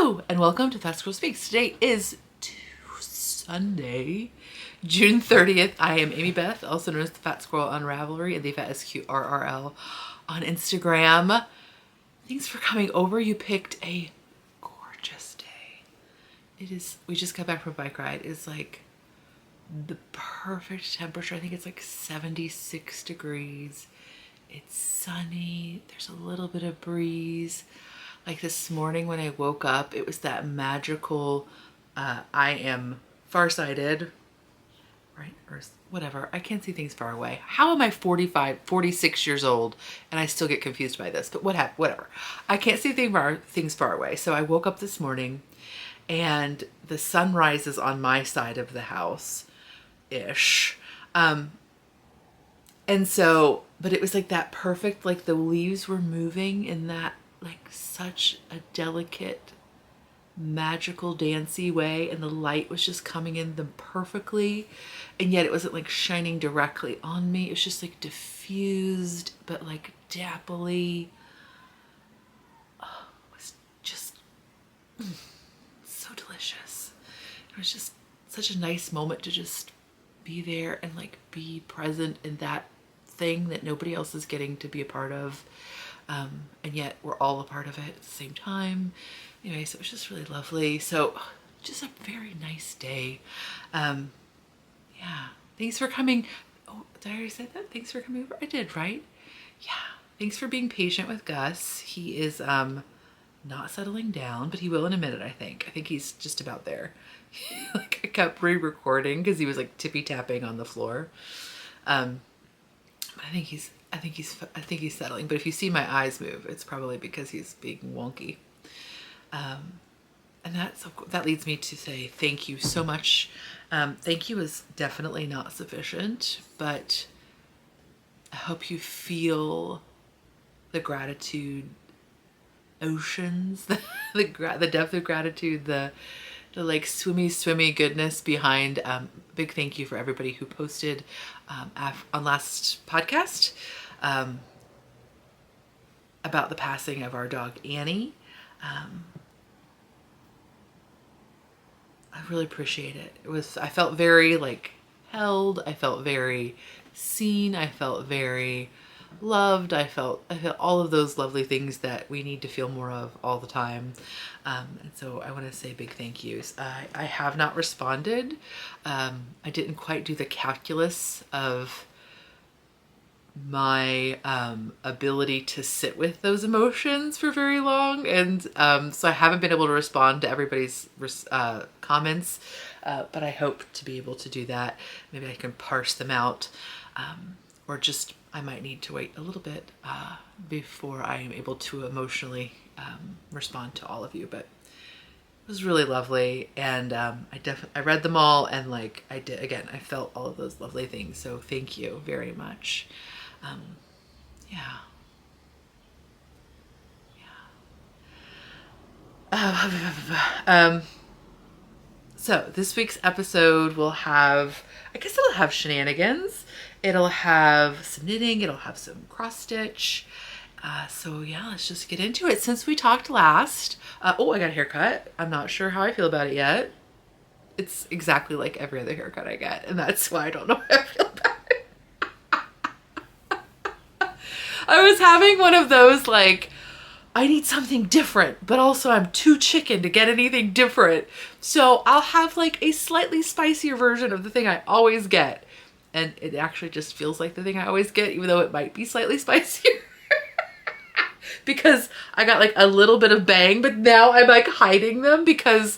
Hello and welcome to Fat Squirrel Speaks. Today is Sunday, June 30th. I am Amy Beth, also known as the Fat Squirrel on Ravelry and the Fat SQRRL on Instagram. Thanks for coming over. You picked a gorgeous day. We just got back from a bike ride. It's like the perfect temperature. I think it's like 76 degrees. It's sunny. There's a little bit of breeze. Like this morning when I woke up, it was that magical, I am farsighted, right? Or whatever. I can't see things far away. How am I 46 years old and I still get confused by this? But whatever. I can't see things far away. So I woke up this morning and the sun rises on my side of the house-ish. And so, but it was like that perfect, like the leaves were moving in that like such a delicate, magical, dancey way, and the light was just coming in them perfectly, and yet it wasn't like shining directly on me. It was just like diffused, but like dappily. Oh, it was just so delicious. It was just such a nice moment to just be there and like be present in that thing that nobody else is getting to be a part of. And yet we're all a part of it at the same time. Anyway, so it was just really lovely. So just a very nice day. Yeah. Thanks for coming. Oh, did I already say that? Thanks for coming over. I did, right? Yeah. Thanks for being patient with Gus. He is, not settling down, but he will in a minute, I think. I think he's just about there. Like I kept re-recording because he was like tippy tapping on the floor. But I think he's settling, but if you see my eyes move, it's probably because he's being wonky. And that leads me to say thank you so much. Thank you is definitely not sufficient, but I hope you feel the gratitude oceans, the depth of gratitude, the like swimmy goodness behind. Big thank you for everybody who posted on last podcast about the passing of our dog Annie. I really appreciate it. I felt very like held. I felt very seen. I felt very loved. I felt all of those lovely things that we need to feel more of all the time. And so I want to say big thank yous. I have not responded. I didn't quite do the calculus of my ability to sit with those emotions for very long, and so I haven't been able to respond to everybody's comments, but I hope to be able to do that. Maybe I can parse them out, or just I might need to wait a little bit before I am able to emotionally respond to all of you. But it was really lovely, and I read them all, and like I felt all of those lovely things. So thank you very much. Yeah. So this week's episode will have, I guess it'll have shenanigans. It'll have some knitting. It'll have some cross stitch. So yeah, let's just get into it. Since we talked last, I got a haircut. I'm not sure how I feel about it yet. It's exactly like every other haircut I get, and that's why I don't know how I feel about it. I was having one of those, like, I need something different, but also I'm too chicken to get anything different. So I'll have like a slightly spicier version of the thing I always get. And it actually just feels like the thing I always get, even though it might be slightly spicier. Because I got like a little bit of bang, but now I'm like hiding them because...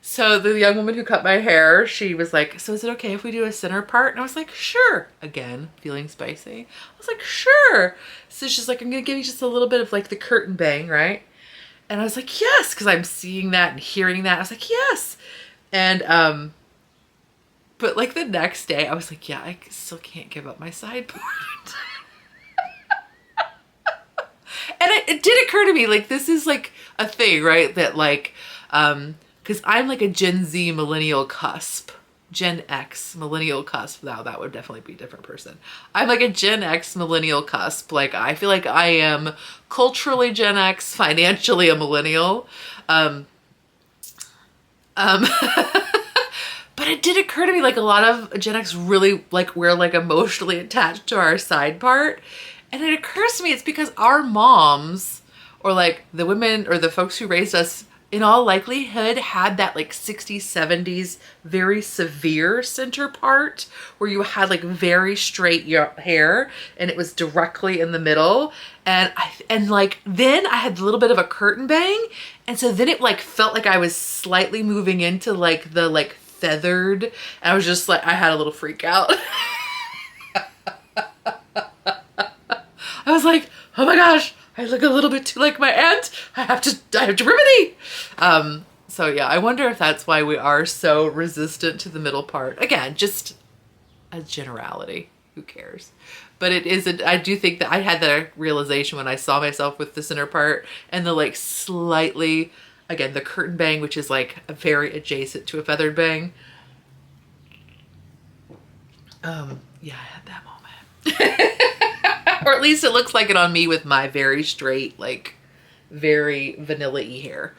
So the young woman who cut my hair, she was like, so is it okay if we do a center part? And I was like, sure. Again, feeling spicy. I was like, sure. So she's like, I'm going to give you just a little bit of like the curtain bang, right? And I was like, yes, because I'm seeing that and hearing that. I was like, yes. And, but like the next day I was like, yeah, I still can't give up my side part. And it did occur to me, like, this is like a thing, right? That like, because I'm like a Gen Z millennial cusp. Gen X millennial cusp. Now that would definitely be a different person. I'm like a Gen X millennial cusp. Like I feel like I am culturally Gen X, financially a millennial. Um, but it did occur to me, like, a lot of Gen X really, like, we're like emotionally attached to our side part. And it occurs to me it's because our moms, or like the women or the folks who raised us, in all likelihood had that like 60s, 70s, very severe center part where you had like very straight hair and it was directly in the middle. And like, then I had a little bit of a curtain bang. And so then it like felt like I was slightly moving into like the like feathered. And I was just like, I had a little freak out. I was like, oh my gosh, I look a little bit too like my aunt. I have to remedy. So yeah, I wonder if that's why we are so resistant to the middle part. Again, just a generality. Who cares? But it isn't, I do think that I had the realization when I saw myself with the center part and the like slightly, again, the curtain bang, which is like very adjacent to a feathered bang. Yeah, I had that moment. Or at least it looks like it on me with my very straight, like very vanilla-y hair.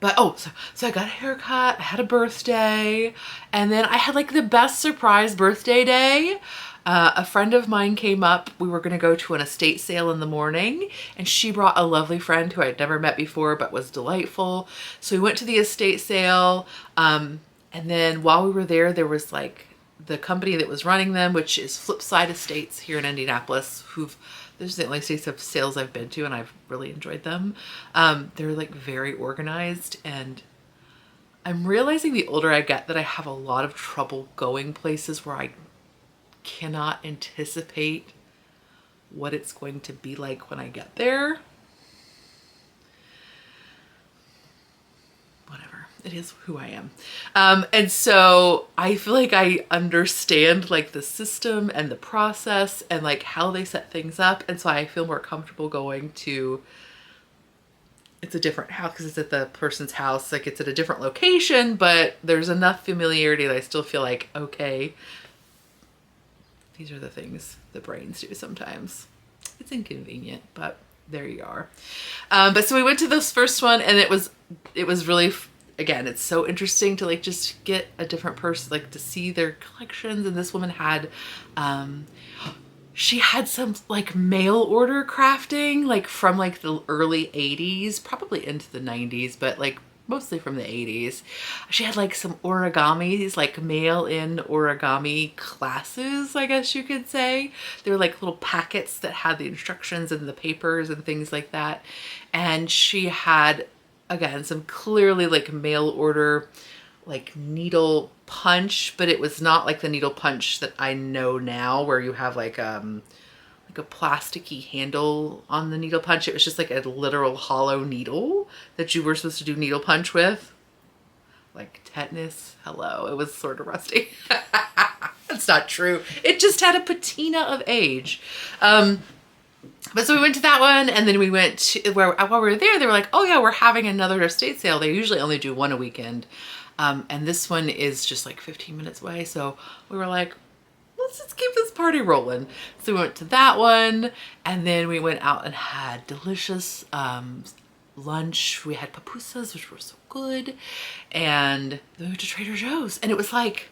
But so I got a haircut, I had a birthday, and then I had like the best surprise birthday day. A friend of mine came up. We were going to go to an estate sale in the morning, and she brought a lovely friend who I'd never met before but was delightful. So we went to the estate sale, and then while we were there, there was like the company that was running them, which is Flipside Estates here in Indianapolis, this is the only estates of sales I've been to, and I've really enjoyed them. They're like very organized, and I'm realizing the older I get that I have a lot of trouble going places where I cannot anticipate what it's going to be like when I get there. Whatever, it is who I am. And so I feel like I understand like the system and the process and like how they set things up. And so I feel more comfortable going to, it's a different house because it's at the person's house. Like it's at a different location, but there's enough familiarity that I still feel like, okay, these are the things the brains do sometimes. It's inconvenient, but there you are. But so we went to this first one, and it was really, again, it's so interesting to like just get a different person, like to see their collections. And this woman had, she had some like mail order crafting, like from like the early 80s, probably into the 90s, but like mostly from the 80s. She had like some origamis, like mail-in origami classes, I guess you could say. They were like little packets that had the instructions and the papers and things like that. And she had, again, some clearly like mail order, like needle punch, but it was not like the needle punch that I know now where you have like a plasticky handle on the needle punch. It was just like a literal hollow needle that you were supposed to do needle punch with. Like tetanus, hello. It was sort of rusty. That's not true. It just had a patina of age. But so we went to that one, and then we went to while we were there, they were like, oh yeah, we're having another estate sale. They usually only do one a weekend. And this one is just like 15 minutes away. So we were like, let's just keep this party rolling. So we went to that one, and then we went out and had delicious lunch. We had pupusas, which were so good, and then we went to Trader Joe's, and it was like,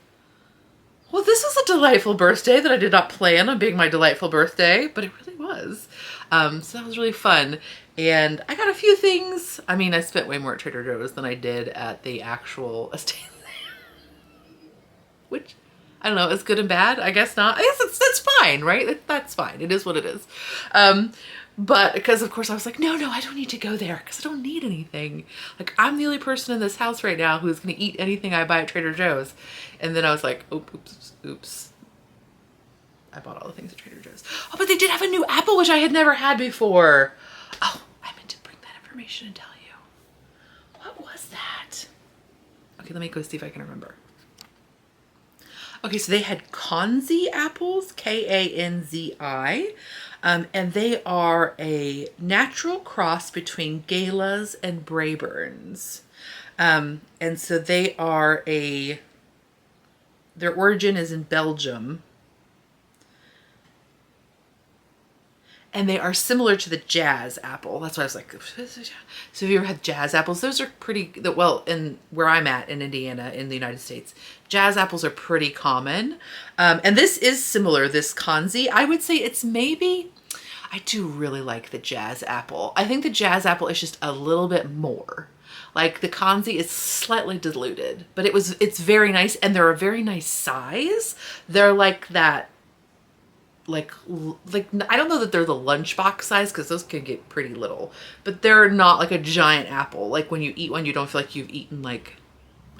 well, this was a delightful birthday that I did not plan on being my delightful birthday, but it really was. So that was really fun. And I got a few things. I mean, I spent way more at Trader Joe's than I did at the actual estate. Which, I don't know, is good and bad. I guess not. I guess that's fine, right? That's fine. It is what it is. But because of course I was like, no, I don't need to go there because I don't need anything. Like I'm the only person in this house right now who's going to eat anything I buy at Trader Joe's. And then I was like, oops. I bought all the things at Trader Joe's. Oh, but they did have a new apple, which I had never had before. Oh, I meant to bring that information and tell you. What was that? Okay, let me go see if I can remember. Okay, so they had Kanzi apples, Kanzi, and they are a natural cross between Galas and Braeburns. And so they are their origin is in Belgium. and they are similar to the Jazz apple. That's why I was like, so if you ever had Jazz apples, those are pretty, well, in where I'm at in Indiana, in the United States, Jazz apples are pretty common. And this is similar, this Kanzi. I would say it's maybe, I do really like the Jazz apple. I think the Jazz apple is just a little bit more. Like the Kanzi is slightly diluted, but it's very nice, and they're a very nice size. They're like that, like I don't know that they're the lunchbox size, because those can get pretty little, but they're not like a giant apple. Like when you eat one, you don't feel like you've eaten like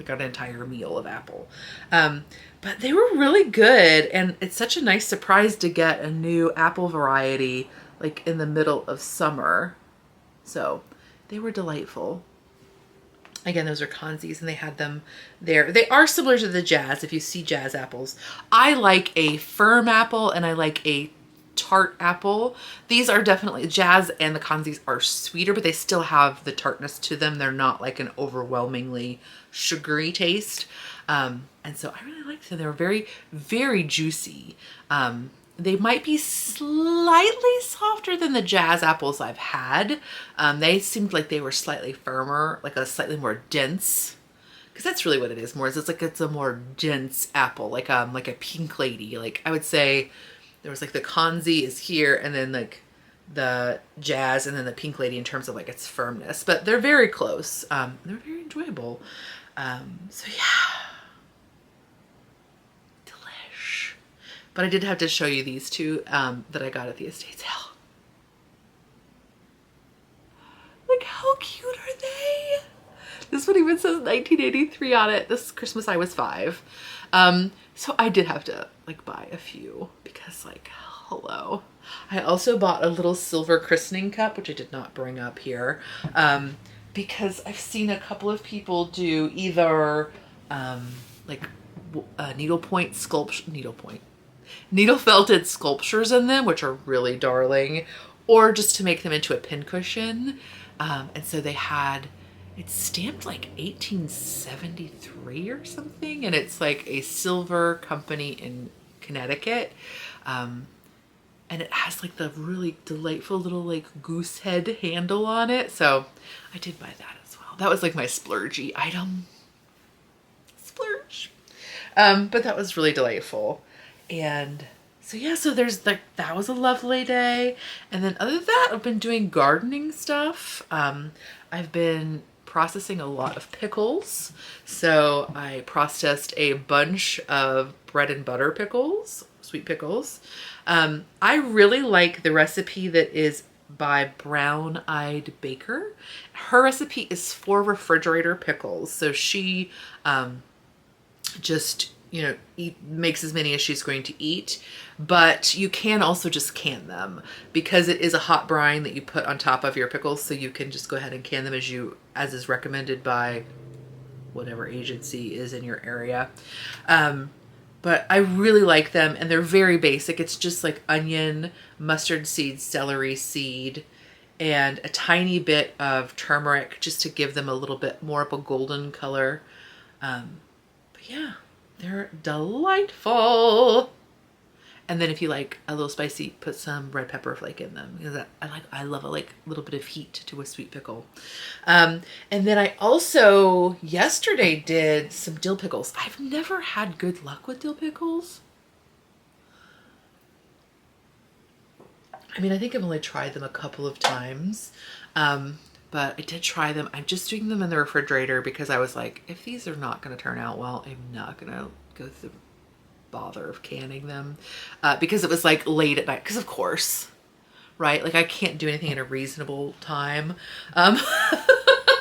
an entire meal of apple. But they were really good, and it's such a nice surprise to get a new apple variety like in the middle of summer. So they were delightful. Again, those are Kanzis, and they had them there. They are similar to the Jazz, if you see Jazz apples. I like a firm apple, and I like a tart apple. These are definitely, Jazz and the Kanzis are sweeter, but they still have the tartness to them. They're not like an overwhelmingly sugary taste. And so I really liked them. They were very, very juicy. They might be slightly softer than the Jazz apples I've had. They seemed like they were slightly firmer, like a slightly more dense, because that's really what it is more, is it's a more dense apple, like a Pink Lady. Like I would say there was like the Kanzi is here, and then like the Jazz, and then the Pink Lady in terms of like its firmness, but they're very close. They're very enjoyable. So yeah. But I did have to show you these two that I got at the estate sale. Like, how cute are they? This one even says 1983 on it. This Christmas I was 5. So I did have to like buy a few, because like, hello. I also bought a little silver christening cup, which I did not bring up here, because I've seen a couple of people do either like needle felted sculptures in them, which are really darling, or just to make them into a pincushion. And so they had, it's stamped like 1873 or something, and it's like a silver company in Connecticut. And it has like the really delightful little like goose head handle on it. So I did buy that as well. That was like my splurgy item. Splurge. But that was really delightful. And so yeah, so there's like, that was a lovely day. And then other than that, I've been doing gardening stuff. I've been processing a lot of pickles. So I processed a bunch of bread and butter pickles, sweet pickles. I really like the recipe that is by Brown Eyed Baker. Her recipe is for refrigerator pickles. So she just, you know, makes as many as she's going to eat, but you can also just can them, because it is a hot brine that you put on top of your pickles. So you can just go ahead and can them as is recommended by whatever agency is in your area. But I really like them, and they're very basic. It's just like onion, mustard seed, celery seed, and a tiny bit of turmeric, just to give them a little bit more of a golden color. But yeah, they're delightful. And then if you like a little spicy, put some red pepper flake in them, because I love a little bit of heat to a sweet pickle. And then I also yesterday did some dill pickles. I've never had good luck with dill pickles. I mean, I think I've only tried them a couple of times, but I did try them. I'm just doing them in the refrigerator, because I was like, if these are not going to turn out well, I'm not going to go through the bother of canning them, because it was like late at night, because of course, right, like I can't do anything in a reasonable time.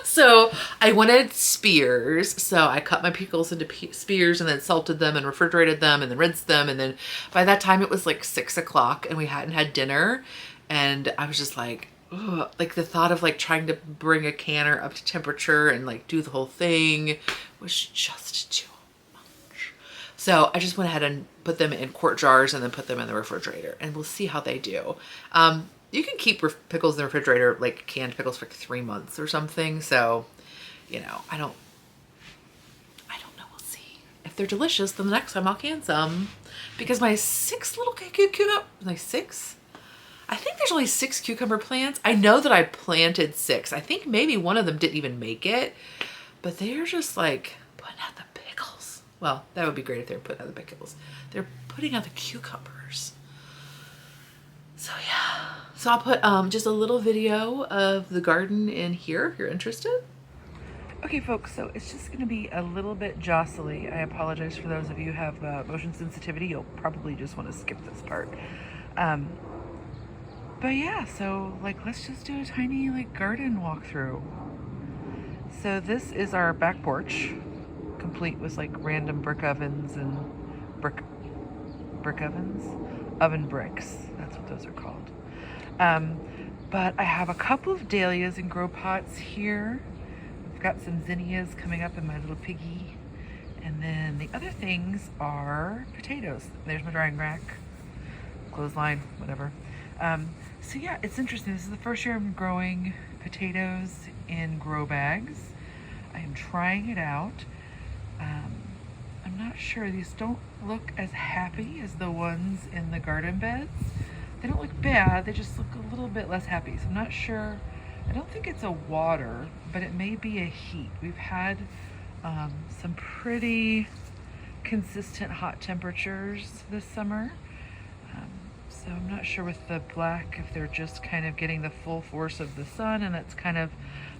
So I wanted spears, so I cut my pickles into spears, and then salted them and refrigerated them, and then rinsed them, and then by that time it was like 6 o'clock and we hadn't had dinner, and I was just like, ugh, like the thought of like trying to bring a canner up to temperature and like do the whole thing was just too. So I just went ahead and put them in quart jars and then put them in the refrigerator, and we'll see how they do. You can keep pickles in the refrigerator, like canned pickles, for like 3 months or something. So, you know, I don't know. We'll see. If they're delicious, then the next time I'll can some, because my 6 little cute, my 6? I think there's only 6 cucumber plants. I know that I planted 6. I think maybe one of them didn't even make it, but they're just like putting out the pickles. Well, that would be great if they were putting out the pickles. They're putting out the cucumbers. So yeah, so I'll put just a little video of the garden in here if you're interested. Okay folks, so it's just gonna be a little bit jostly. I apologize for those of you who have motion sensitivity. You'll probably just want to skip this part. But yeah, so like let's just do a tiny like garden walkthrough. So this is our back porch, complete with like random brick ovens and oven bricks. That's what those are called. But I have a couple of dahlias in grow pots here. I've got some zinnias coming up in my little piggy. And then the other things are potatoes. There's my drying rack, clothesline, whatever. So yeah, it's interesting. This is the first year I'm growing potatoes in grow bags. I am trying it out. I'm not sure. These don't look as happy as the ones in the garden beds. They don't look bad. They just look a little bit less happy. So I'm not sure. I don't think it's a water, but it may be a heat. We've had some pretty consistent hot temperatures this summer. So I'm not sure with the black if they're just kind of getting the full force of the sun, and that's kind of,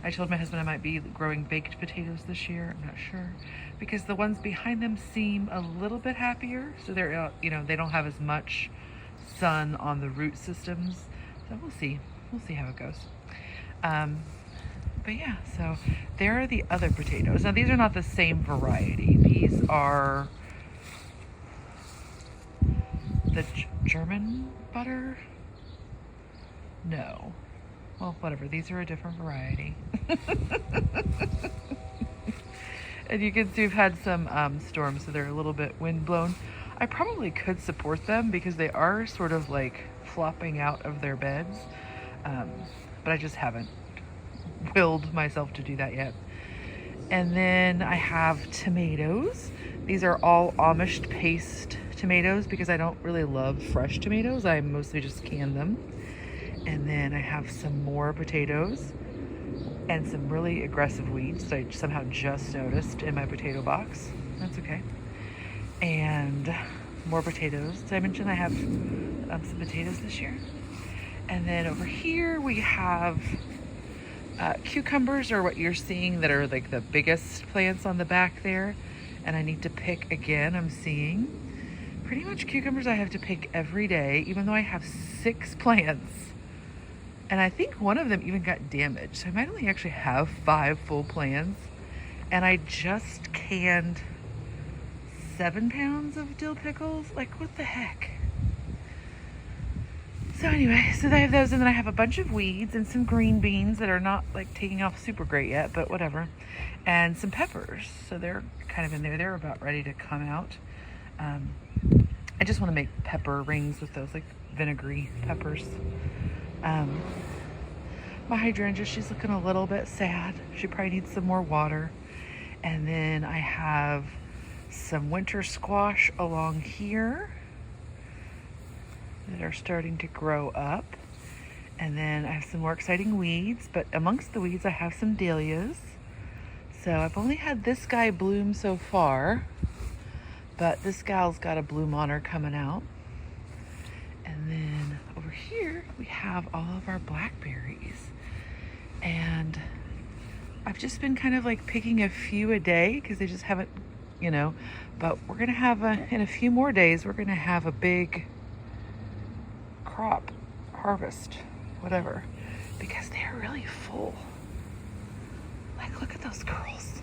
I told my husband I might be growing baked potatoes this year. I'm not sure, because the ones behind them seem a little bit happier. So they're, you know, they don't have as much sun on the root systems. So we'll see how it goes. But yeah, so there are the other potatoes. Now these are not the same variety. These are the German butter? No. Well, whatever. These are a different variety. And you can see we've had some storms, so they're a little bit windblown. I probably could support them because they are sort of like flopping out of their beds. But I just haven't willed myself to do that yet. And then I have tomatoes. These are all Amish paste tomatoes because I don't really love fresh tomatoes. I mostly just can them. And then I have some more potatoes and some really aggressive weeds that I somehow just noticed in my potato box. That's okay. And more potatoes. Did I mention I have some potatoes this year? And then over here we have cucumbers, or what you're seeing that are like the biggest plants on the back there. And I need to pick again. I'm seeing pretty much cucumbers I have to pick every day, even though I have 6 plants. And I think one of them even got damaged. So I might only actually have 5 full plants. And I just canned 7 pounds of dill pickles. Like, what the heck? So anyway, so I have those, and then I have a bunch of weeds and some green beans that are not like taking off super great yet, but whatever. And some peppers. So they're kind of in there. They're about ready to come out. I just want to make pepper rings with those like vinegary peppers. My hydrangea, she's looking a little bit sad. She probably needs some more water. And then I have some winter squash along here that are starting to grow up. And then I have some more exciting weeds, but amongst the weeds I have some dahlias. So I've only had this guy bloom so far, but this gal's got a bloom on her coming out. And then over here we have all of our blackberries. And I've just been kind of like picking a few a day because they just haven't, you know, but we're gonna have in a few more days, we're gonna have a big crop harvest, whatever, because they're really full. Like, look at those curls.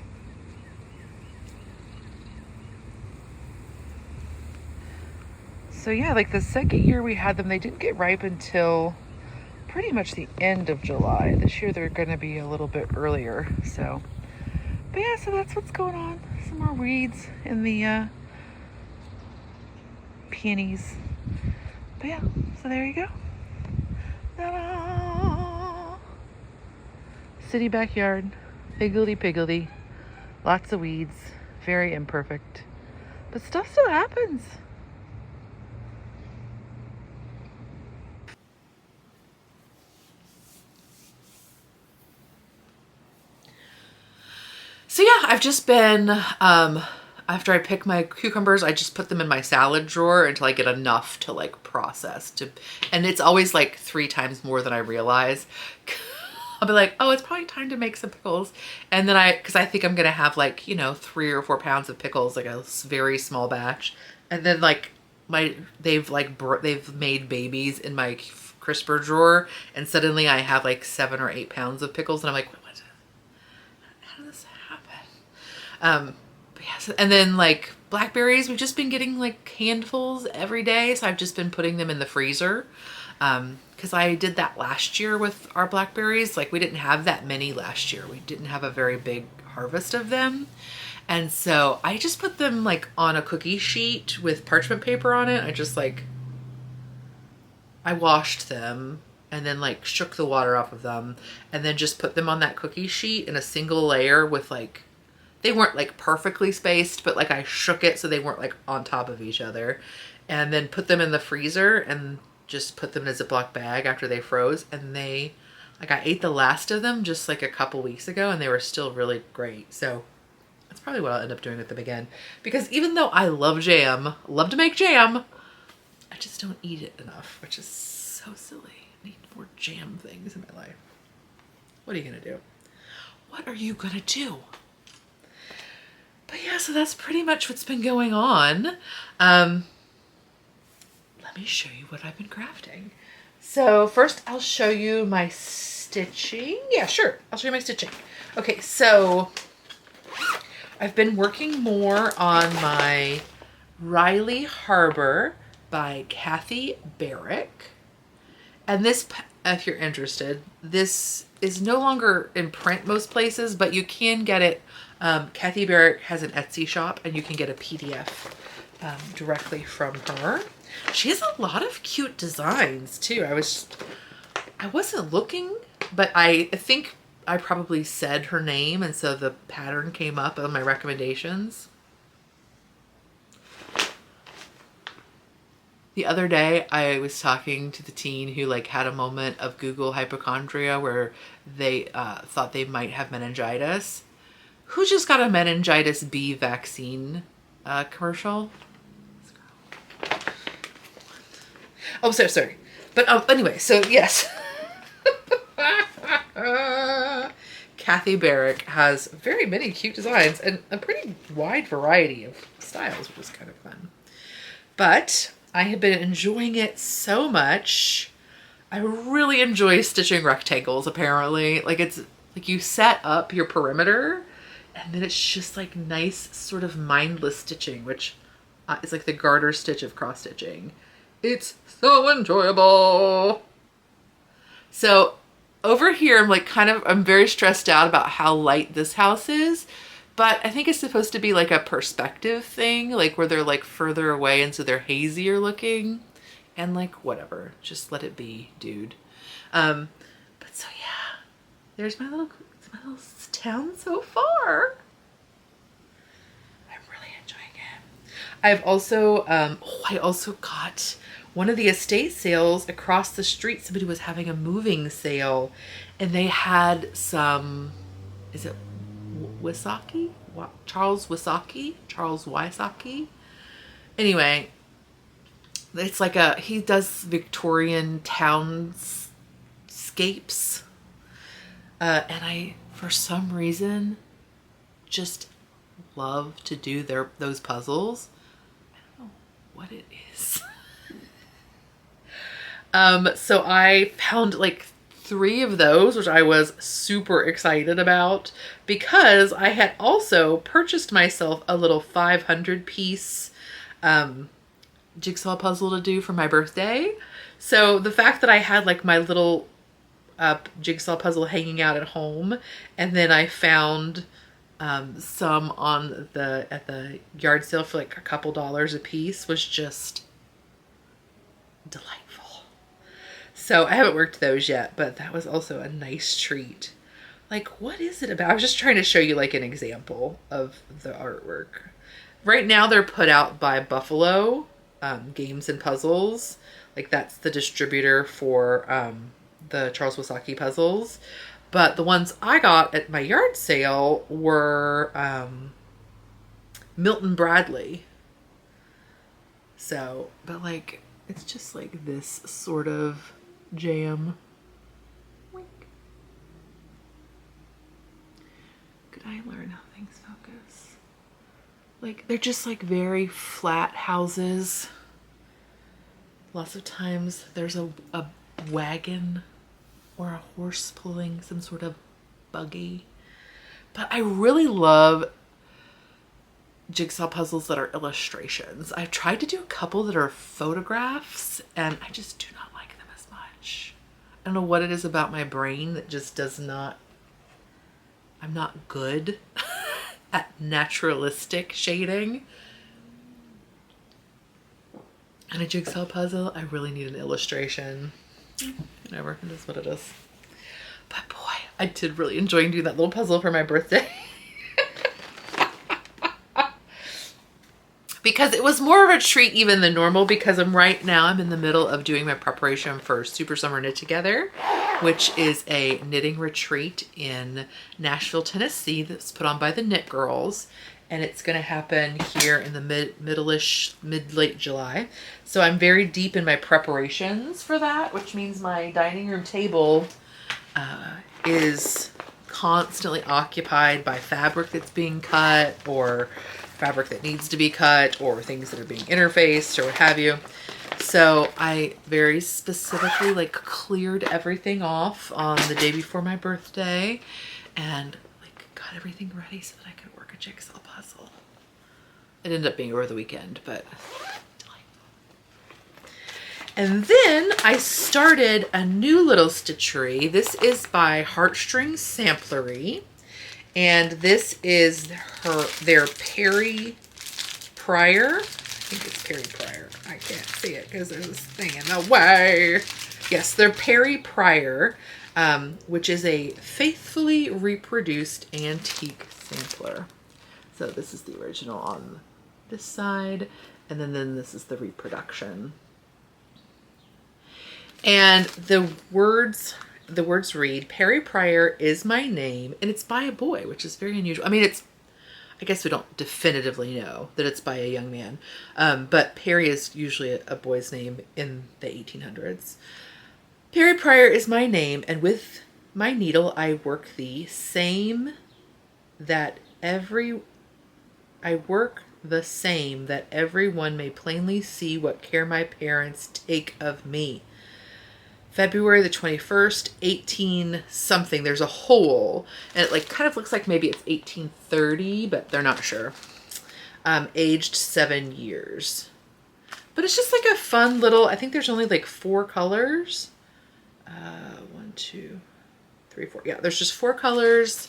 So yeah, like the second year we had them, they didn't get ripe until pretty much the end of July. This year they're going to be a little bit earlier. So, but yeah, so that's what's going on. Some more weeds in the peonies. But yeah, so there you go. Ta-da! City backyard, higgledy-piggledy, lots of weeds, very imperfect, but stuff still happens. So yeah, I've just been, after I pick my cucumbers, I just put them in my salad drawer until I get enough to like process and it's always like 3 times more than I realize. I'll be like, oh, it's probably time to make some pickles. And then cause I think I'm going to have like, 3 or 4 pounds of pickles, like a very small batch. And then like they've made babies in my crisper drawer. And suddenly I have like 7 or 8 pounds of pickles. And I'm like, what? How did this happen? But yes. And then like blackberries, we've just been getting like handfuls every day. So I've just been putting them in the freezer. Because I did that last year with our blackberries. Like we didn't have that many last year. We didn't have a very big harvest of them. And so I just put them like on a cookie sheet with parchment paper on it. I washed them and then like shook the water off of them and then just put them on that cookie sheet in a single layer with like, they weren't like perfectly spaced, but like I shook it so they weren't like on top of each other, and then put them in the freezer and just put them in a Ziploc bag after they froze. And I ate the last of them just like a couple weeks ago and they were still really great. So that's probably what I'll end up doing with them again, because even though I love jam, love to make jam, I just don't eat it enough, which is so silly. I need more jam things in my life. What are you gonna do? What are you gonna do? But yeah, so that's pretty much what's been going on. Let me show you what I've been crafting. So first I'll show you my stitching. Yeah, sure. I'll show you my stitching. Okay, so I've been working more on my Riley Harbor by Kathy Barrick. And this, if you're interested, this is no longer in print most places, but you can get it. Kathy Barrick has an Etsy shop and you can get a PDF directly from her. She has a lot of cute designs too. I wasn't looking, but I think I probably said her name and so the pattern came up on my recommendations. The other day I was talking to the teen who like had a moment of Google hypochondria where they thought they might have meningitis. Who just got a meningitis B vaccine commercial? Oh, sorry. But anyway, so yes. Kathy Barrick has very many cute designs and a pretty wide variety of styles, which is kind of fun. But I have been enjoying it so much. I really enjoy stitching rectangles, apparently. Like it's like you set up your perimeter and then it's just like nice sort of mindless stitching, which is like the garter stitch of cross stitching. It's so enjoyable. So over here, I'm very stressed out about how light this house is, but I think it's supposed to be like a perspective thing, like where they're like further away and so they're hazier looking, and like whatever, just let it be, dude. But so yeah, there's my little town so far. I'm really enjoying it. I've also, I also got one of the estate sales across the street. Somebody was having a moving sale and they had some, is it Wysocki? Charles Wysocki? Anyway, it's like he does Victorian townscapes. And I, for some reason, just love to do those puzzles. I don't know what it is. So I found like 3 of those, which I was super excited about because I had also purchased myself a little 500 piece jigsaw puzzle to do for my birthday. So the fact that I had like my little jigsaw puzzle hanging out at home, and then I found some at the yard sale for like a couple dollars a piece was just delightful. So I haven't worked those yet, but that was also a nice treat. Like, what is it about? I was just trying to show you like an example of the artwork. Right now they're put out by Buffalo Games and Puzzles. Like that's the distributor for the Charles Wysocki puzzles. But the ones I got at my yard sale were Milton Bradley. So, but like, it's just like this sort of jam. Wink. Could I learn how things focus? Like, they're just like very flat houses. Lots of times there's a wagon or a horse pulling some sort of buggy. But I really love jigsaw puzzles that are illustrations. I've tried to do a couple that are photographs, and I just do not like them as much. I don't know what it is about my brain that just does not, I'm not good at naturalistic shading. And a jigsaw puzzle, I really need an illustration. Whatever, it is what it is. But boy, I did really enjoy doing that little puzzle for my birthday. Because it was more of a treat even than normal, because I'm in the middle of doing my preparation for Super Summer Knit Together, which is a knitting retreat in Nashville, Tennessee that's put on by the Knit Girls. And it's going to happen here in the mid-late July. So I'm very deep in my preparations for that, which means my dining room table is constantly occupied by fabric that's being cut, or fabric that needs to be cut, or things that are being interfaced, or what have you. So I very specifically like cleared everything off on the day before my birthday and like got everything ready so that I could work a jigsaw puzzle. It ended up being over the weekend, but delightful. And then I started a new little stitchery. This is by Heartstring Samplery. And this is their Perry Pryor. I think it's Perry Pryor. I can't see it because there's this thing in the way. Yes, they're Perry Pryor, which is a faithfully reproduced antique sampler. So this is the original on this side, and then this is the reproduction. And the words read, Perry Pryor is my name, and it's by a boy, which is very unusual. I mean, I guess we don't definitively know that it's by a young man, but Perry is usually a boy's name in the 1800s. Perry Pryor is my name, and with my needle I work the same that everyone may plainly see what care my parents take of me. February the 21st, 18 something, there's a hole, and it like kind of looks like maybe it's 1830, but they're not sure. Aged 7 years. But it's just like a fun little, I think there's only like 4 colors. 1, 2, 3, 4. Yeah, there's just 4 colors,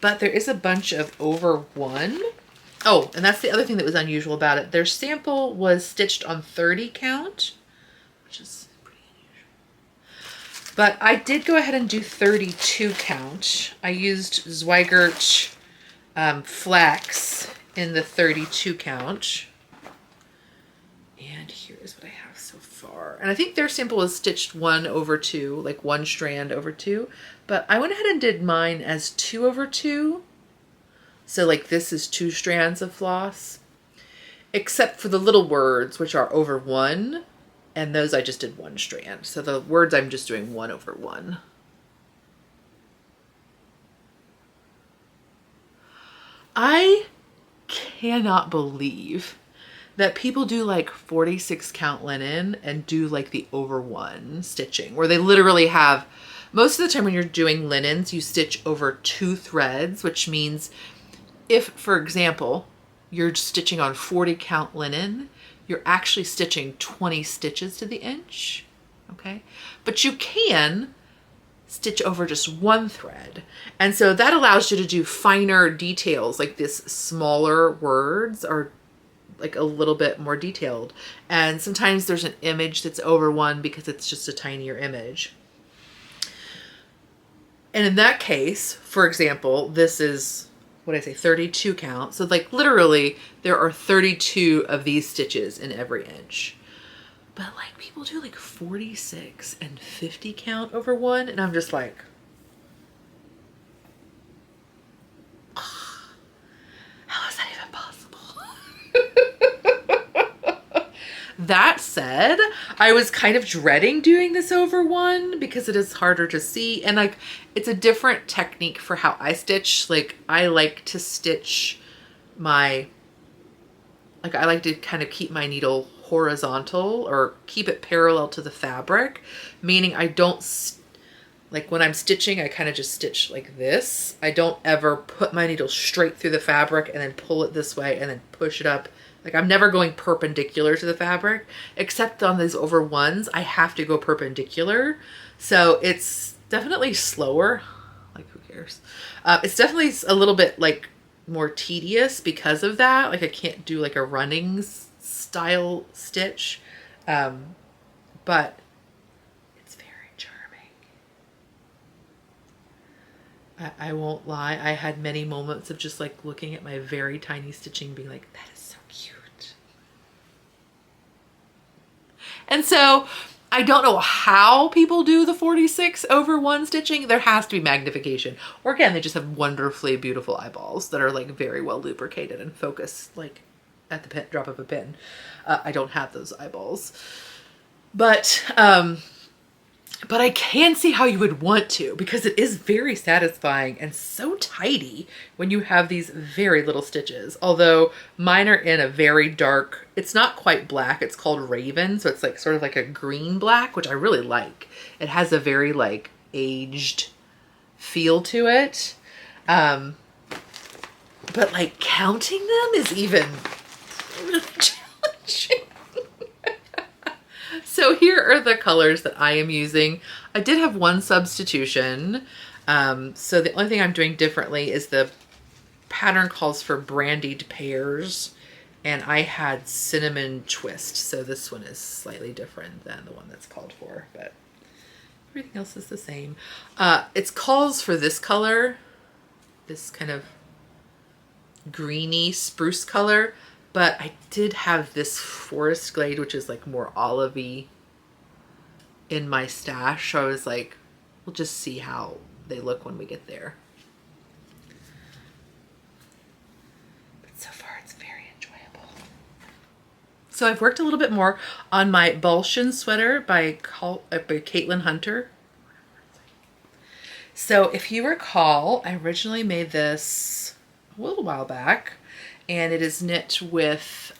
but there is a bunch of over 1. Oh, and that's the other thing that was unusual about it. Their sample was stitched on 30 count, which is but I did go ahead and do 32 count. I used Zweigart flax in the 32 count. And here's what I have so far. And I think their sample was stitched 1 over 2, like 1 strand over 2. But I went ahead and did mine as 2 over 2. So like this is 2 strands of floss. Except for the little words, which are over 1. And those I just did 1 strand. So the words I'm just doing 1 over 1. I cannot believe that people do like 46 count linen and do like the over 1 stitching, where they literally have, most of the time when you're doing linens, you stitch over 2 threads, which means if, for example, you're stitching on 40 count linen, you're actually stitching 20 stitches to the inch, okay? But you can stitch over just 1 thread. And so that allows you to do finer details, like this smaller words are like a little bit more detailed. And sometimes there's an image that's over 1 because it's just a tinier image. And in that case, for example, this is, what did I say, 32 count. So like literally there are 32 of these stitches in every inch. But like people do like 46 and 50 count over 1. And I'm just like, That said, I was kind of dreading doing this over one because it is harder to see, and like it's a different technique for how I stitch. Like I like to stitch I like to kind of keep my needle horizontal or keep it parallel to the fabric, meaning I don't like when I'm stitching, I kind of just stitch like this. I don't ever put my needle straight through the fabric and then pull it this way and then push it up. Like I'm never going perpendicular to the fabric, except on these over ones, I have to go perpendicular. So it's definitely slower. Like who cares? It's definitely a little bit like more tedious because of that. Like I can't do like a running style stitch. But it's very charming. I won't lie. I had many moments of just like looking at my very tiny stitching being like, that is so cute. And so I don't know how people do the 46 over 1 stitching. There has to be magnification. Or again, they just have wonderfully beautiful eyeballs that are like very well lubricated and focused like at the drop of a pin. I don't have those eyeballs. But I can see how you would want to, because it is very satisfying and so tidy when you have these very little stitches. Although mine are in a very dark, it's not quite black, it's called Raven. So it's like sort of like a green black, which I really like. It has a very like aged feel to it. But like counting them is even really challenging. So here are the colors that I am using. I did have one substitution. So the only thing I'm doing differently is the pattern calls for brandied pears, and I had cinnamon twist. So this one is slightly different than the one that's called for, but everything else is the same. It calls for this color, this kind of greeny spruce color. But I did have this Forest Glade, which is like more olivey, in my stash. So I was like, we'll just see how they look when we get there. But so far it's very enjoyable. So I've worked a little bit more on my Balshan sweater by Caitlin Hunter. So if you recall, I originally made this a little while back. And it is knit with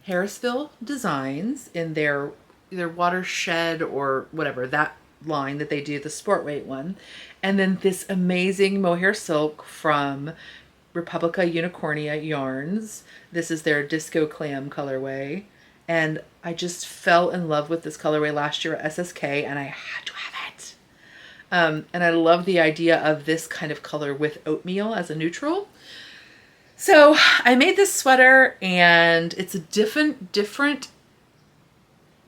Harrisville Designs in their either Watershed or whatever, that line that they do, the sport weight one. And then this amazing mohair silk from Republica Unicornia Yarns. This is their Disco Clam colorway. And I just fell in love with this colorway last year at SSK, and I had to have it. And I love the idea of this kind of color with oatmeal as a neutral. So I made this sweater, and it's a different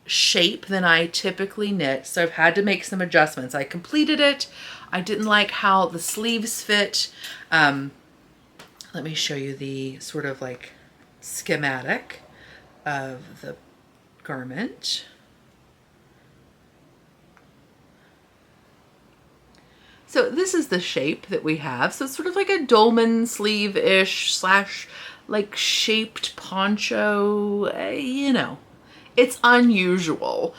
shape than I typically knit. So I've had to make some adjustments. I completed it. I didn't like how the sleeves fit. Let me show you the sort of like schematic of the garment. So this is the shape that we have. So it's sort of like a dolman sleeve-ish slash like shaped poncho, you know. It's unusual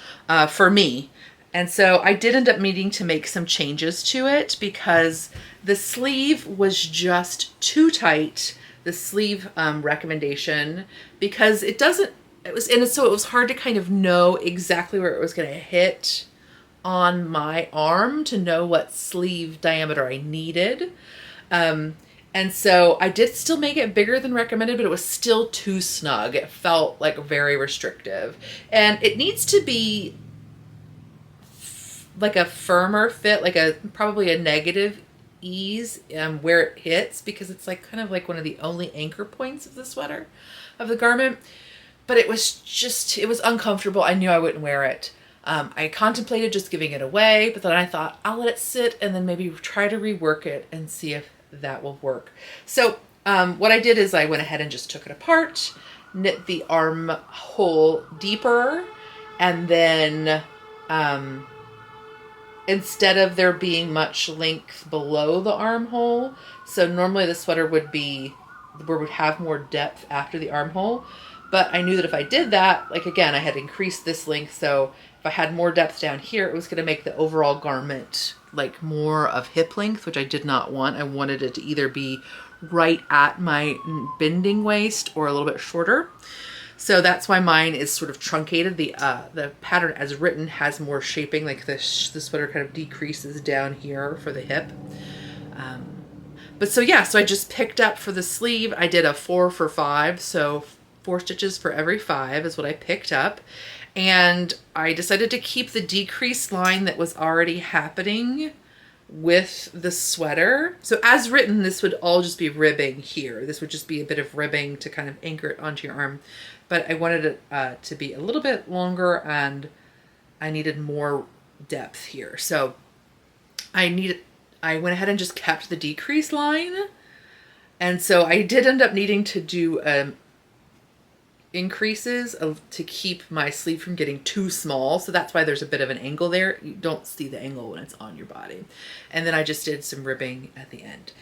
for me. And so I did end up needing to make some changes to it because the sleeve was just too tight, the sleeve recommendation, because it was hard to kind of know exactly where it was going to hit on my arm to know what sleeve diameter I needed. And so I did still make it bigger than recommended, but it was still too snug. It felt like very restrictive, and it needs to be like a firmer fit, like probably a negative ease where it hits, because it's like kind of like one of the only anchor points of the sweater, of the garment. But it was uncomfortable. I knew I wouldn't wear it. I contemplated just giving it away, but then I thought I'll let it sit and then maybe try to rework it and see if that will work. So what I did is I went ahead and just took it apart, knit the armhole deeper, and then instead of there being much length below the armhole, so normally the sweater would be where it would have more depth after the armhole. But I knew that if I did that, like again, I had increased this length. So if I had more depth down here, it was going to make the overall garment like more of hip length, which I did not want. I wanted it to either be right at my bending waist or a little bit shorter. So that's why mine is sort of truncated. The pattern as written has more shaping, like the sweater kind of decreases down here for the hip. But so yeah, so I just picked up for the sleeve. I did a 4 for 5, so 4 stitches for every 5 is what I picked up. And I decided to keep the decreased line that was already happening with the sweater. So as written, this would all just be ribbing here. This would just be a bit of ribbing to kind of anchor it onto your arm. But I wanted it to be a little bit longer, and I needed more depth here. So I went ahead and just kept the decrease line. And so I did end up needing to do increases to keep my sleeve from getting too small. So that's why there's a bit of an angle there. You don't see the angle when it's on your body. And then I just did some ribbing at the end.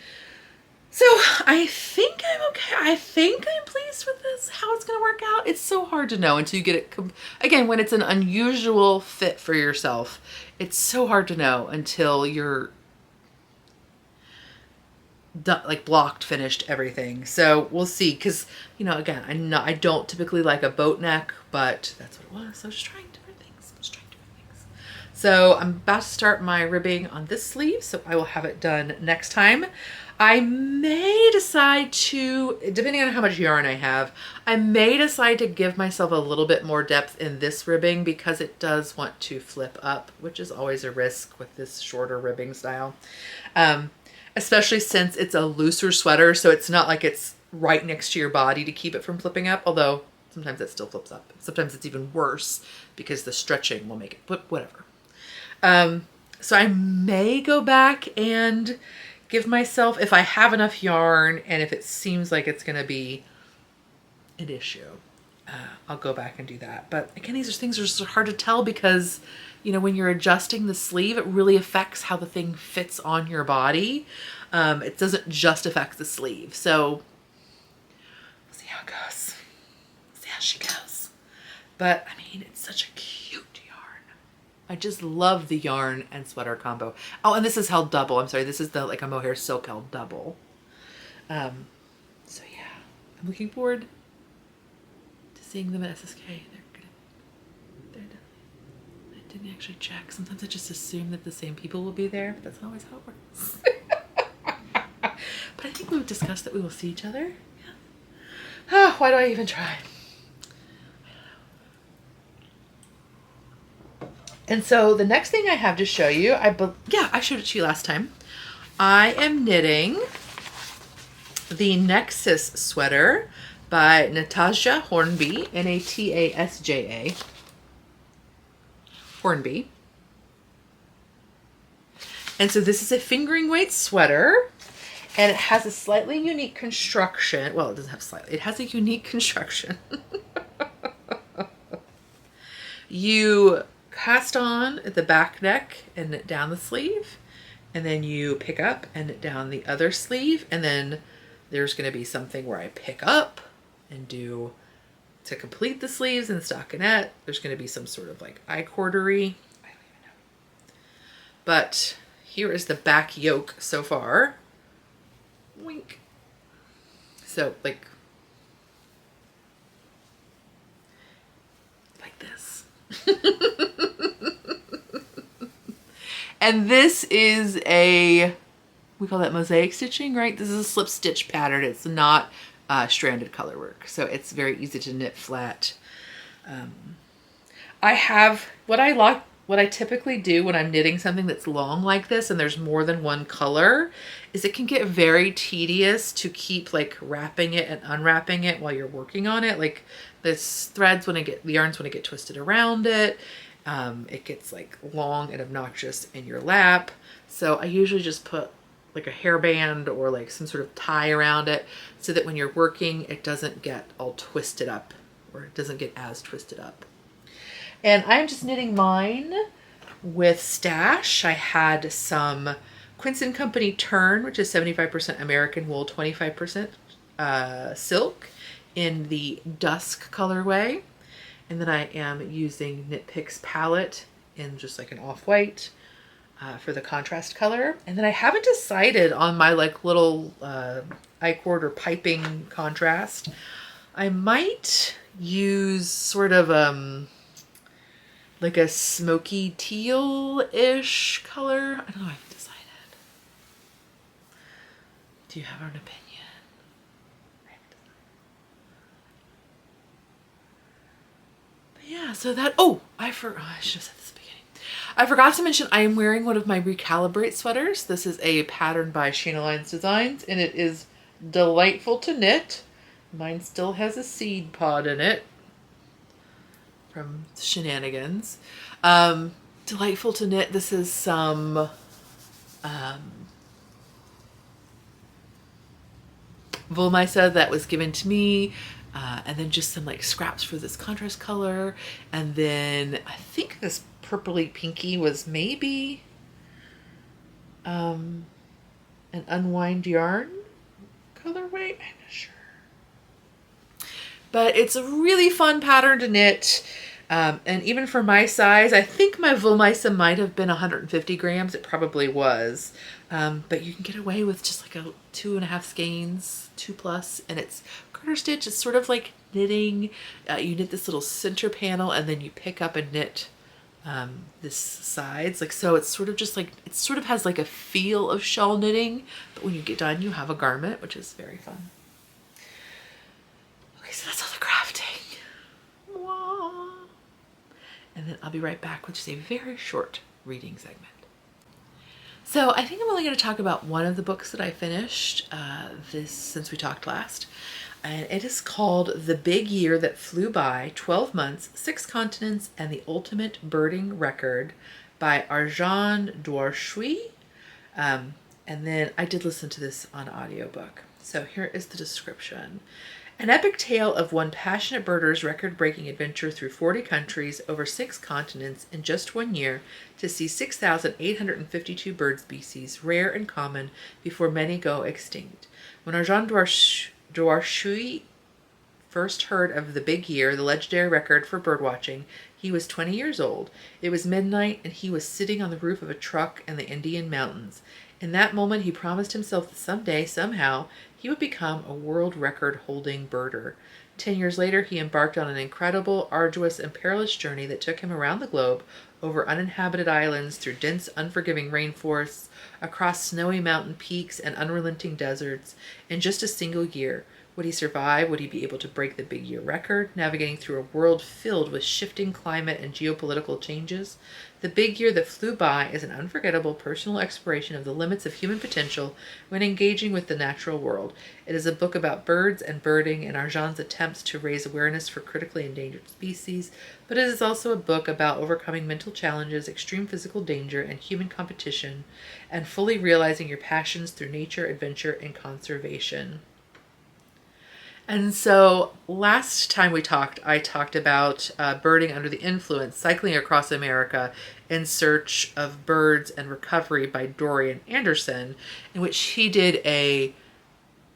So I think I'm okay. I think I'm pleased with this, how it's going to work out. It's so hard to know until you get it. Again, when it's an unusual fit for yourself, it's so hard to know until you're done, like blocked, finished, everything. So we'll see. Because, you know, again, I don't typically like a boat neck, but that's what it was. So I was just trying different things. So I'm about to start my ribbing on this sleeve. So I will have it done next time. I may decide to, depending on how much yarn I have, I may decide to give myself a little bit more depth in this ribbing because it does want to flip up, which is always a risk with this shorter ribbing style. Especially since it's a looser sweater, so it's not like it's right next to your body to keep it from flipping up, although sometimes it still flips up. Sometimes it's even worse because the stretching will make it flip, whatever. So I may go back and give myself, if I have enough yarn and if it seems like it's going to be an issue, I'll go back and do that. But again, these things are just hard to tell because, you know, when you're adjusting the sleeve, it really affects how the thing fits on your body. It doesn't just affect the sleeve. So we'll see how it goes. See how she goes. But I mean, it's such a cute yarn. I just love the yarn and sweater combo. Oh, and this is held double. I'm sorry. This is the like a mohair silk held double. So yeah, I'm looking forward to seeing them at SSK. I didn't actually check. Sometimes I just assume that the same people will be there, but that's not always how it works. But I think we've discussed that we will see each other. Yeah. Oh, why do I even try? And so the next thing I have to show you, I showed it to you last time. I am knitting the Nexus sweater by Natasja Hornby, Natasja Hornby. And so this is a fingering weight sweater, and it has a slightly unique construction. Well, it doesn't have slightly. It has a unique construction. You cast on at the back neck and knit down the sleeve, and then you pick up and knit down the other sleeve, and then there's going to be something where I pick up and do, to complete the sleeves in stockinette, there's going to be some sort of like I-cordery. I don't even know. But here is the back yoke so far. Wink. So like this. And this is we call that mosaic stitching, right? This is a slip stitch pattern. It's not stranded color work. So it's very easy to knit flat. I have, what I typically do when I'm knitting something that's long like this and there's more than one color is it can get very tedious to keep like wrapping it and unwrapping it while you're working on it. Like the yarns when it get twisted around it. It gets like long and obnoxious in your lap. So I usually just put like a hairband or like some sort of tie around it so that when you're working, it doesn't get all twisted up, or it doesn't get as twisted up. And I'm just knitting mine with Stash. I had some Quince & Company Turn, which is 75% American wool, 25% silk in the dusk colorway. And then I am using Knit Picks palette in just like an off-white for the contrast color. And then I haven't decided on my like little I-cord or piping contrast. I might use sort of like a smoky teal-ish color. I don't know, I haven't decided. Do you have an opinion? Yeah, so that, I should have said this at the beginning. I forgot to mention I am wearing one of my Recalibrate sweaters. This is a pattern by Sheena Lines Designs, and it is delightful to knit. Mine still has a seed pod in it from Shenanigans. Delightful to knit. This is some Wollmeise that was given to me. And then just some like scraps for this contrast color. And then I think this purpley pinky was maybe an unwind yarn colorway. I'm not sure. But it's a really fun pattern to knit. And even for my size, I think my Wollmeise might have been 150 grams. It probably was. But you can get away with just like a 2.5 skeins, 2+, and it's garter stitch. It's sort of like knitting. You knit this little center panel and then you pick up and knit this sides. Like, so it's sort of just like, it sort of has like a feel of shawl knitting, but when you get done, you have a garment, which is very fun. Okay, so that's all the crafting. Wah. And then I'll be right back with just a very short reading segment. So I think I'm only going to talk about one of the books that I finished since we talked last. And it is called The Big Year That Flew By, 12 Months, 6 Continents, and the Ultimate Birding Record by Arjan Dwarshui. And then I did listen to this on audiobook. So here is the description. An epic tale of one passionate birder's record-breaking adventure through 40 countries over 6 continents in just 1 year to see 6,852 bird species, rare and common, before many go extinct. When Arjan Dwarshui first heard of the Big Year, the legendary record for birdwatching, he was 20 years old. It was midnight, and he was sitting on the roof of a truck in the Indian mountains. In that moment, he promised himself that someday, somehow, he would become a world record-holding birder. 10 years later, he embarked on an incredible, arduous, and perilous journey that took him around the globe, over uninhabited islands, through dense, unforgiving rainforests, across snowy mountain peaks and unrelenting deserts, in just a single year. Would he survive? Would he be able to break the Big Year record, navigating through a world filled with shifting climate and geopolitical changes? The Big Year That Flew By is an unforgettable personal exploration of the limits of human potential when engaging with the natural world. It is a book about birds and birding and Arjan's attempts to raise awareness for critically endangered species, but it is also a book about overcoming mental challenges, extreme physical danger, and human competition, and fully realizing your passions through nature, adventure, and conservation. And so last time we talked, I talked about birding under the influence, cycling across America in search of birds and recovery by Dorian Anderson, in which he did a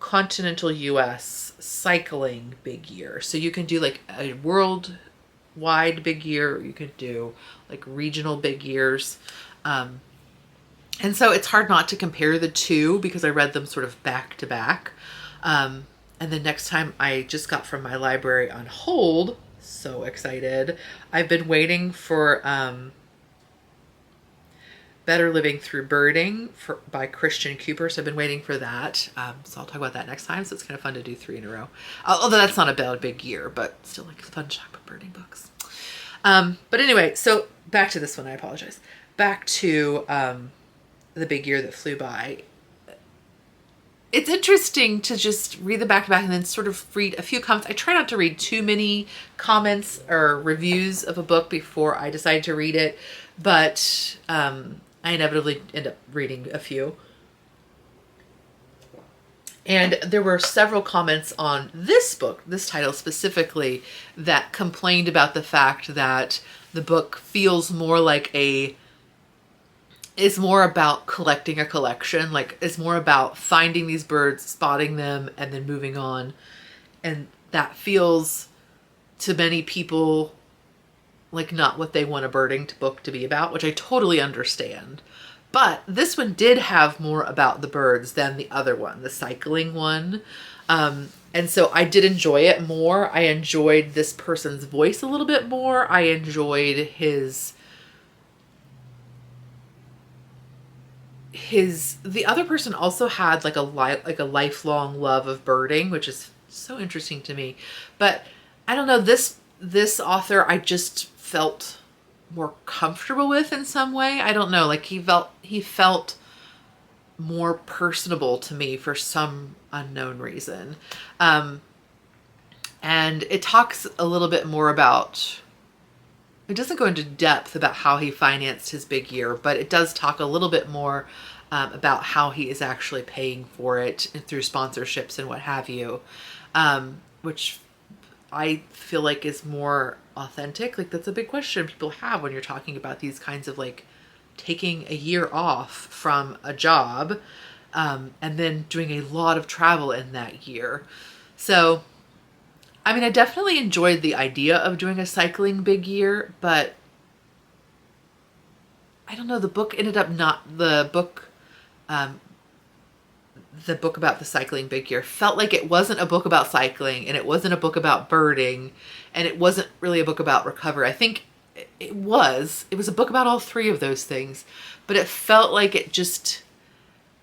continental US cycling big year. So you can do like a worldwide big year, or you could do like regional big years. And so it's hard not to compare the two because I read them sort of back to back. And then next time I just got from my library on hold, so excited. I've been waiting for Better Living Through Birding by Christian Cooper. So I've been waiting for that. So I'll talk about that next time. So it's kind of fun to do 3 in a row. Although that's not a big year, but still like fun to talk about birding books. But anyway, so back to this one, I apologize. Back to The Big Year That Flew By. It's interesting to just read the back-to-back and then sort of read a few comments. I try not to read too many comments or reviews of a book before I decide to read it, but I inevitably end up reading a few. And there were several comments on this book, this title specifically, that complained about the fact that the book feels more like a is more about collecting a collection. Like, it's more about finding these birds, spotting them, and then moving on. And that feels to many people like not what they want a birding book to be about, which I totally understand. But this one did have more about the birds than the other one, the cycling one. And so I did enjoy it more. I enjoyed this person's voice a little bit more. I enjoyed the other person also had like a lifelong love of birding, which is so interesting to me. But I don't know, this author I just felt more comfortable with in some way. I don't know, like he felt more personable to me for some unknown reason. And it talks a little bit more about, it doesn't go into depth about how he financed his big year, but it does talk a little bit more about how he is actually paying for it through sponsorships and what have you, which I feel like is more authentic. Like, that's a big question people have when you're talking about these kinds of like taking a year off from a job, and then doing a lot of travel in that year. So, I mean, I definitely enjoyed the idea of doing a cycling big year, but I don't know, the book ended up not, the book about the cycling big year felt like it wasn't a book about cycling, and it wasn't a book about birding, and it wasn't really a book about recovery. I think it was a book about all three of those things, but it felt like it just,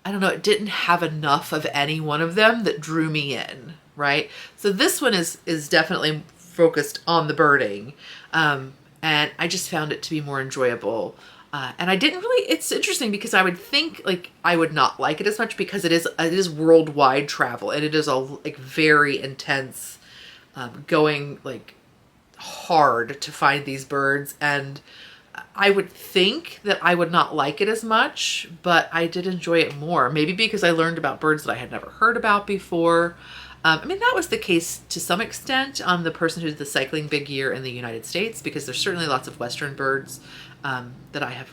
I don't know, it didn't have enough of any one of them that drew me in, right? So this one is definitely focused on the birding, and I just found it to be more enjoyable. And I didn't really, it's interesting because I would think like I would not like it as much because it is worldwide travel, and it is a like very intense, going like hard to find these birds. And I would think that I would not like it as much, but I did enjoy it more. Maybe because I learned about birds that I had never heard about before. I mean, that was the case to some extent on the person who did the cycling big year in the United States, because there's certainly lots of Western birds that I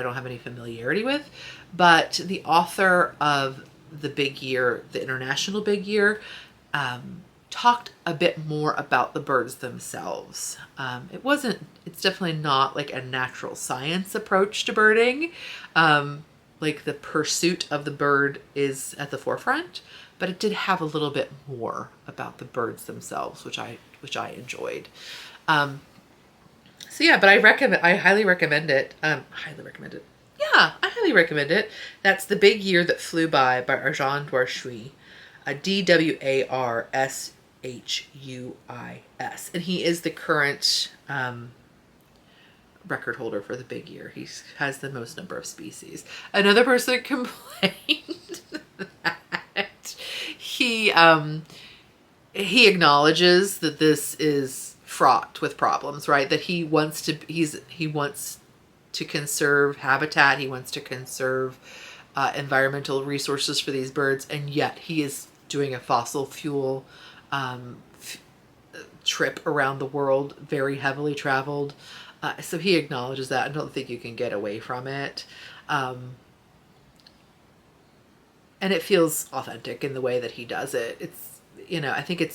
don't have any familiarity with. But the author of the big year, the international big year, talked a bit more about the birds themselves. It's definitely not like a natural science approach to birding. Like, the pursuit of the bird is at the forefront, but it did have a little bit more about the birds themselves, which I enjoyed. So yeah, but I highly recommend it. Highly recommend it. Yeah, I highly recommend it. That's The Big Year That Flew by Arjan Dwarshuis, Dwashhuis, and he is the current record holder for the big year. He has the most number of species. Another person complained that he acknowledges that this is fraught with problems, right? That he wants to conserve habitat. He wants to conserve environmental resources for these birds, and yet he is doing a fossil fuel trip around the world, very heavily traveled. So he acknowledges that. I don't think you can get away from it. And it feels authentic in the way that he does it. It's, I think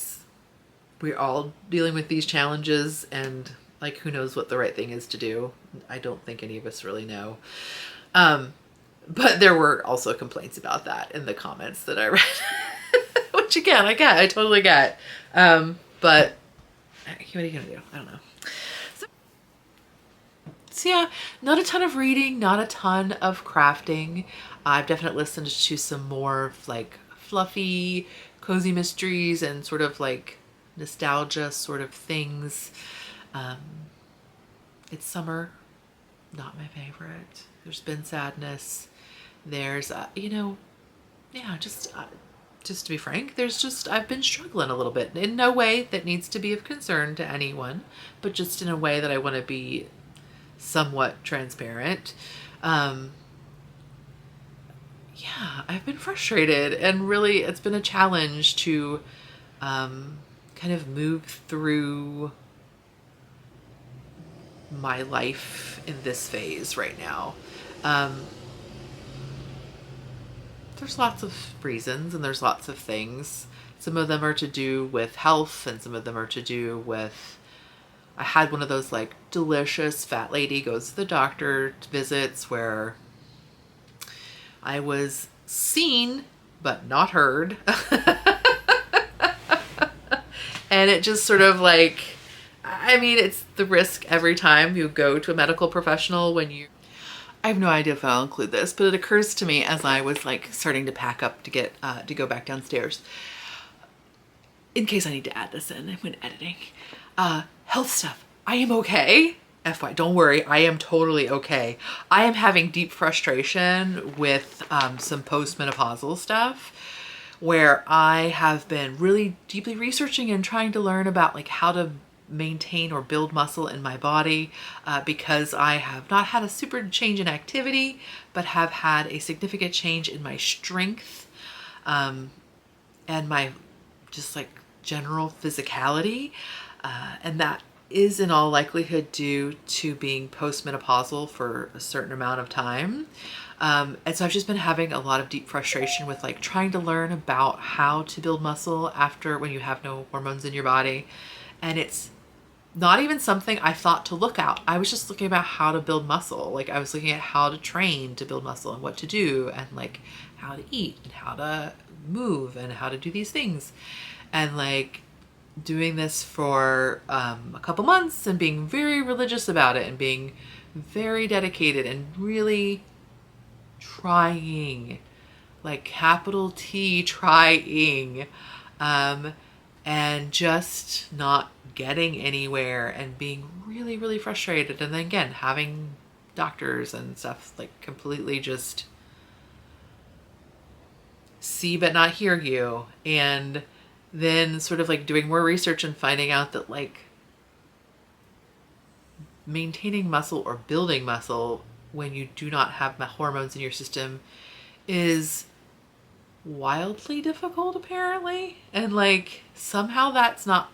we're all dealing with these challenges, and like, who knows what the right thing is to do? I don't think any of us really know. But there were also complaints about that in the comments that I read, which again, I totally get. But what are you gonna do? I don't know. So yeah, not a ton of reading, not a ton of crafting. I've definitely listened to some more like fluffy, cozy mysteries and sort of like nostalgia sort of things. It's summer, not my favorite. There's been sadness. There's, just to be frank, I've been struggling a little bit in no way that needs to be of concern to anyone, but just in a way that I want to be somewhat transparent. I've been frustrated, and really it's been a challenge to kind of move through my life in this phase right now. Um, there's lots of reasons and there's lots of things. Some of them are to do with health and some of them are to do with, I had one of those like delicious fat lady goes to the doctor visits where I was seen but not heard. And it just sort of like, I mean, it's the risk every time you go to a medical professional when you, I have no idea if I'll include this, but it occurs to me as I was like starting to pack up to get, to go back downstairs, in case I need to add this in when editing, health stuff. I am okay. FY, don't worry, I am totally okay. I am having deep frustration with some postmenopausal stuff where I have been really deeply researching and trying to learn about like how to maintain or build muscle in my body because I have not had a super change in activity, but have had a significant change in my strength and my just like general physicality. And that is in all likelihood due to being postmenopausal for a certain amount of time. And so I've just been having a lot of deep frustration with like trying to learn about how to build muscle after when you have no hormones in your body. And it's not even something I thought to look at. I was just looking about how to build muscle. Like I was looking at how to train to build muscle and what to do and like how to eat and how to move and how to do these things. And like doing this for a couple months and being very religious about it and being very dedicated and really trying, like capital T, trying, and just not getting anywhere and being really, really frustrated. And then again, having doctors and stuff like completely just see but not hear you. And then sort of like doing more research and finding out that like maintaining muscle or building muscle when you do not have hormones in your system is wildly difficult apparently. And like somehow that's not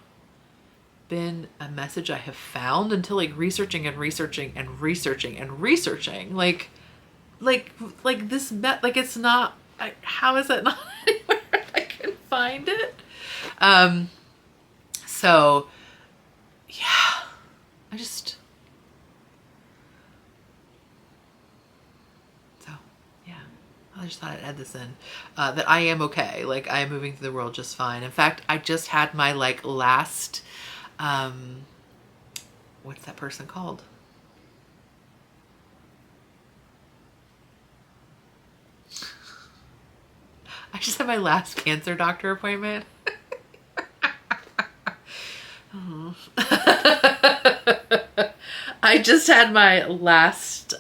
been a message I have found until like researching and researching and researching and researching like this like it's not, how is it not anywhere I can find it? So yeah, I just, so yeah, I just thought I'd add this in, that I am okay. Like I am moving through the world just fine. In fact, I just had my like last, what's that person called? I just had my last cancer doctor appointment. I just had my last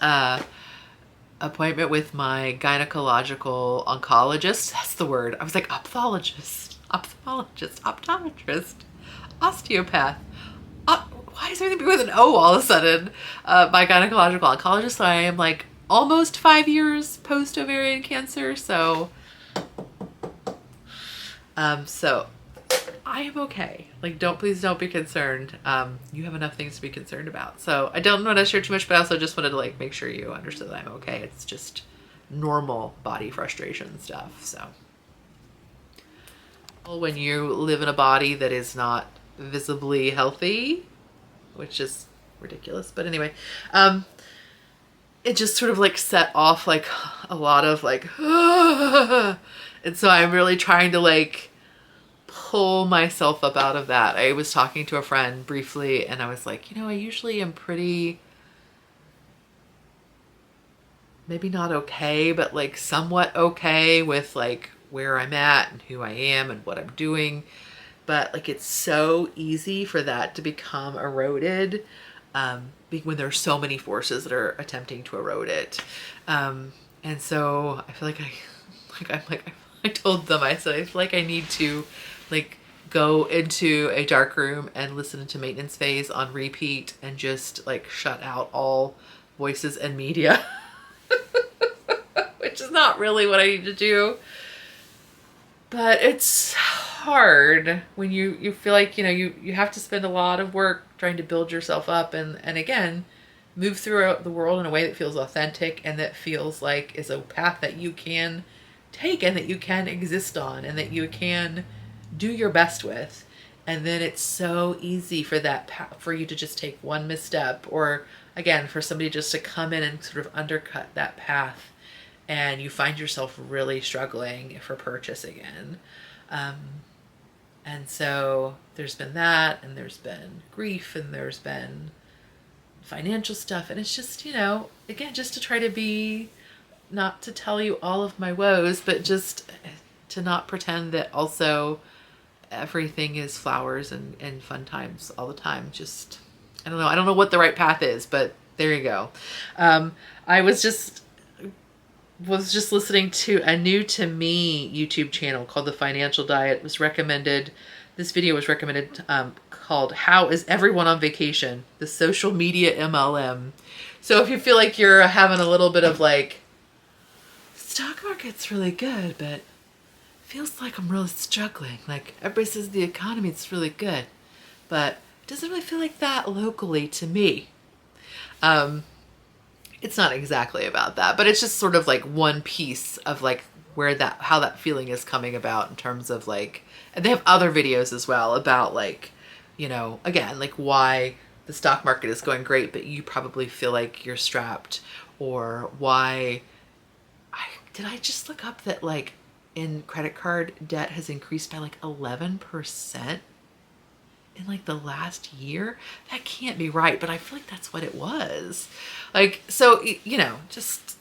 appointment with my gynecological oncologist. That's the word. I was like ophthalmologist, optometrist, osteopath. Why is everything with an O all of a sudden? My gynecological oncologist. So I am like almost 5 years post ovarian cancer. So I am okay. Like, please don't be concerned. You have enough things to be concerned about. So I don't want to share too much, but I also just wanted to like make sure you understood that I'm okay. It's just normal body frustration stuff. So when you live in a body that is not visibly healthy, which is ridiculous, but anyway, it just sort of like set off like a lot of like, and so I'm really trying to like pull myself up out of that. I was talking to a friend briefly and I was like, you know, I usually am pretty, maybe not okay, but like somewhat okay with like where I'm at and who I am and what I'm doing. But like, it's so easy for that to become eroded when there's so many forces that are attempting to erode it. And so I feel like I told them, I said, I feel like I need to like go into a dark room and listen to Maintenance Phase on repeat and just like shut out all voices and media, which is not really what I need to do. But it's hard when you feel like, you know, you have to spend a lot of work trying to build yourself up. And again, move through the world in a way that feels authentic and that feels like is a path that you can take and that you can exist on and that you can do your best with. And then it's so easy for for you to just take one misstep, or again, for somebody just to come in and sort of undercut that path, and you find yourself really struggling for purchase again. And so there's been that, and there's been grief, and there's been financial stuff. And it's just, again, just to try to be, not to tell you all of my woes, but just to not pretend that also everything is flowers and fun times all the time. Just, I don't know. I don't know what the right path is, but there you go. I was just listening to a new to me YouTube channel called The Financial Diet. It was recommended. This video was recommended called How is Everyone on Vacation? The Social Media MLM. So if you feel like you're having a little bit of like, stock market's really good, but feels like I'm really struggling. Like everybody says the economy is really good, but it doesn't really feel like that locally to me. It's not exactly about that, but it's just sort of like one piece of like how that feeling is coming about in terms of like, and they have other videos as well about like, again, like why the stock market is going great, but you probably feel like you're strapped, or why did I just look up that like in credit card debt has increased by like 11% in like the last year? That can't be right, but I feel like that's what it was. Like, so, just,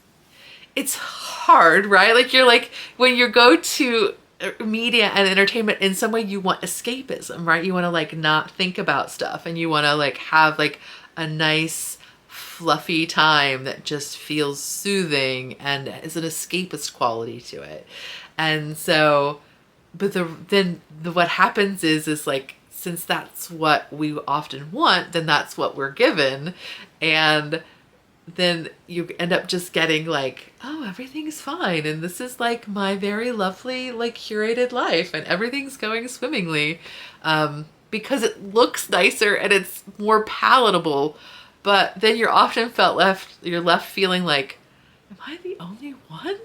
it's hard, right? Like you're like, when you go to media and entertainment, in some way you want escapism, right? You want to like not think about stuff, and you want to like have like a nice fluffy time that just feels soothing and is an escapist quality to it. And so, but what happens is like, since that's what we often want, then that's what we're given. And then you end up just getting like, oh, everything's fine. And this is like my very lovely, like curated life, and everything's going swimmingly, because it looks nicer and it's more palatable. But then you're often you're left feeling like, am I the only one?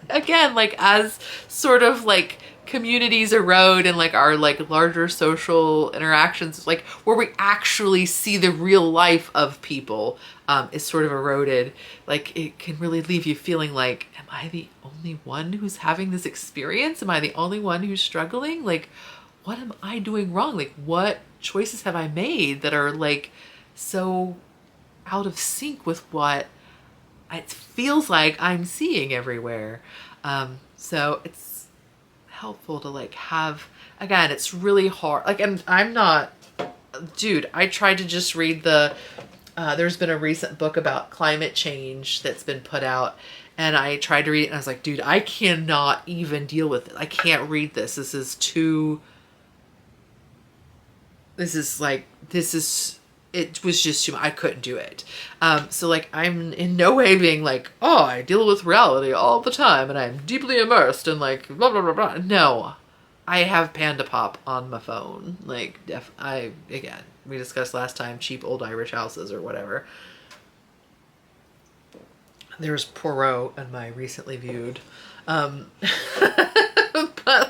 Again, like as sort of like communities erode and like our like larger social interactions, like where we actually see the real life of people, is sort of eroded. Like it can really leave you feeling like, am I the only one who's having this experience? Am I the only one who's struggling? Like, what am I doing wrong? Like, what choices have I made that are like so out of sync with what it feels like I'm seeing everywhere? So it's helpful to like have, again, it's really hard. Like, and I'm not, dude, I tried to just read there's been a recent book about climate change that's been put out, and I tried to read it and I was like, dude, I cannot even deal with it. I can't read this. This is it was just too much. I couldn't do it. So like, I'm in no way being like, oh, I deal with reality all the time and I'm deeply immersed and like blah, blah, blah, blah. No, I have Panda Pop on my phone. Like again, we discussed last time, cheap old Irish houses or whatever. There's Poirot in my recently viewed. But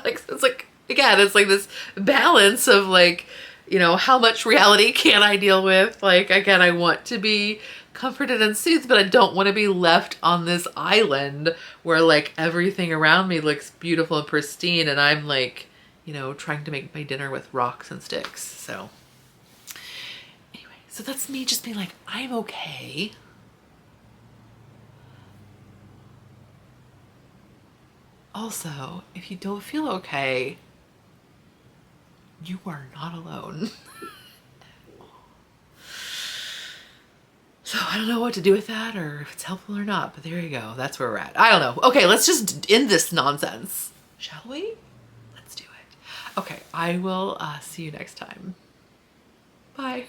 like, it's like, again, it's like this balance of like, how much reality can I deal with? Like, again, I want to be comforted and soothed, but I don't want to be left on this island where like everything around me looks beautiful and pristine, and I'm like, trying to make my dinner with rocks and sticks. So anyway, so that's me just being like, I'm okay. Also, if you don't feel okay, you are not alone. So I don't know what to do with that, or if it's helpful or not, but there you go. That's where we're at. I don't know. Okay, let's just end this nonsense. Shall we? Let's do it. Okay, I will see you next time. Bye.